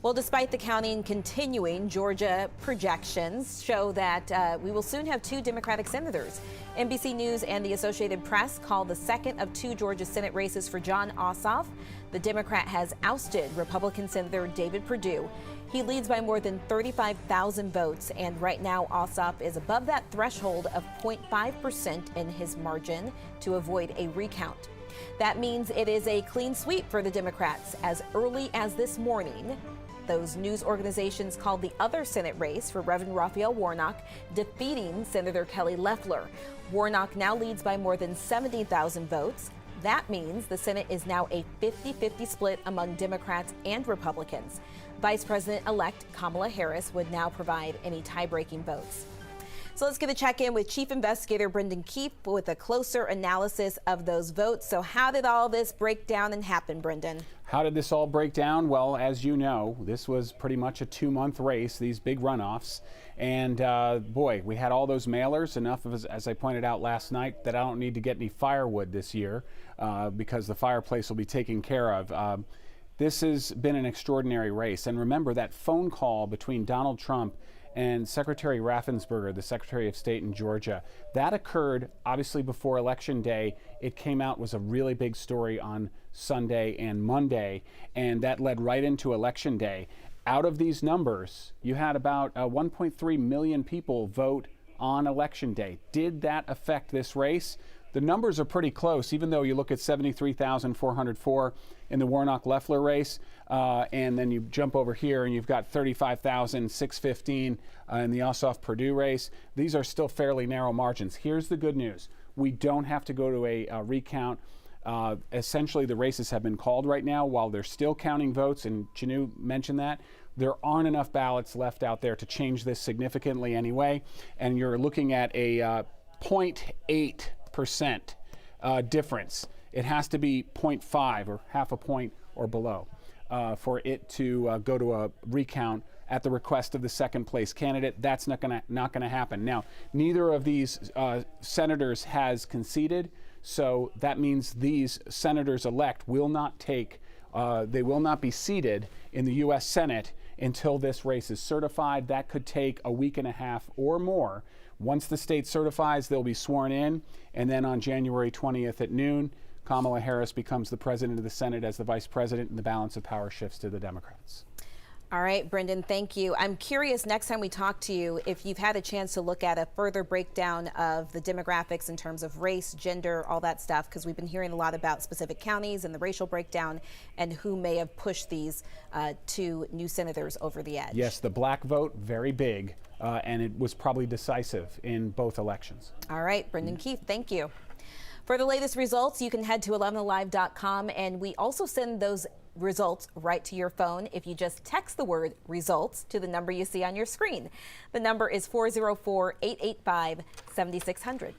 Well, despite the counting continuing, Georgia projections show that we will soon have two Democratic senators. NBC News and the Associated Press call the second of two Georgia Senate races for John Ossoff. The Democrat has ousted Republican Senator David Perdue. He leads by more than 35,000 votes, and right now Ossoff is above that threshold of 0.5% in his margin to avoid a recount. That means it is a clean sweep for the Democrats. As early as this morning, those news organizations called the other Senate race for Reverend Raphael Warnock, defeating Senator Kelly Loeffler. Warnock now leads by more than 70,000 votes. That means the Senate is now a 50-50 split among Democrats and Republicans. Vice President-elect Kamala Harris would now provide any tie-breaking votes. So let's get a check-in with Chief Investigator Brendan Keefe with a closer analysis of those votes. So how did all this break down and happen, Brendan? How did this all break down? Well, as you know, this was pretty much a 2-month race, these big runoffs. And boy, we had all those mailers, enough of us, as I pointed out last night, that I don't need to get any firewood this year because the fireplace will be taken care of. This has been an extraordinary race. And remember that phone call between Donald Trump and Secretary Raffensperger, the Secretary of State in Georgia. That occurred obviously before Election Day. It came out, was a really big story on Sunday and Monday, and that led right into Election Day. Out of these numbers, you had about 1.3 million people vote on Election Day. Did that affect this race? The numbers are pretty close, even though you look at 73,404 in the Warnock-Loeffler race, and then you jump over here and you've got 35,615 in the Ossoff-Perdue race. These are still fairly narrow margins. Here's the good news. We don't have to go to a recount. Essentially, the races have been called right now while they're still counting votes, and Chanu mentioned that. There aren't enough ballots left out there to change this significantly anyway, and you're looking at a 0.8% difference. It has to be 0.5 or half a point or below for it to go to a recount at the request of the second place candidate. That's not going to happen. Now, neither of these senators has conceded, so that means these senators-elect will not they will not be seated in the U.S. Senate until this race is certified. That could take a week and a half or more. Once the state certifies, they'll be sworn in, and then on January 20th at noon, Kamala Harris becomes the president of the Senate as the vice president, and the balance of power shifts to the Democrats. All right, Brendan, thank you. I'm curious, next time we talk to you, if you've had a chance to look at a further breakdown of the demographics in terms of race, gender, all that stuff, because we've been hearing a lot about specific counties and the racial breakdown and who may have pushed these two new senators over the edge. Yes, the black vote, very big, and it was probably decisive in both elections. All right, Brendan Keefe, thank you. For the latest results, you can head to 11alive.com, and we also send those results right to your phone if you just text the word results to the number you see on your screen. The number is 404-885-7600.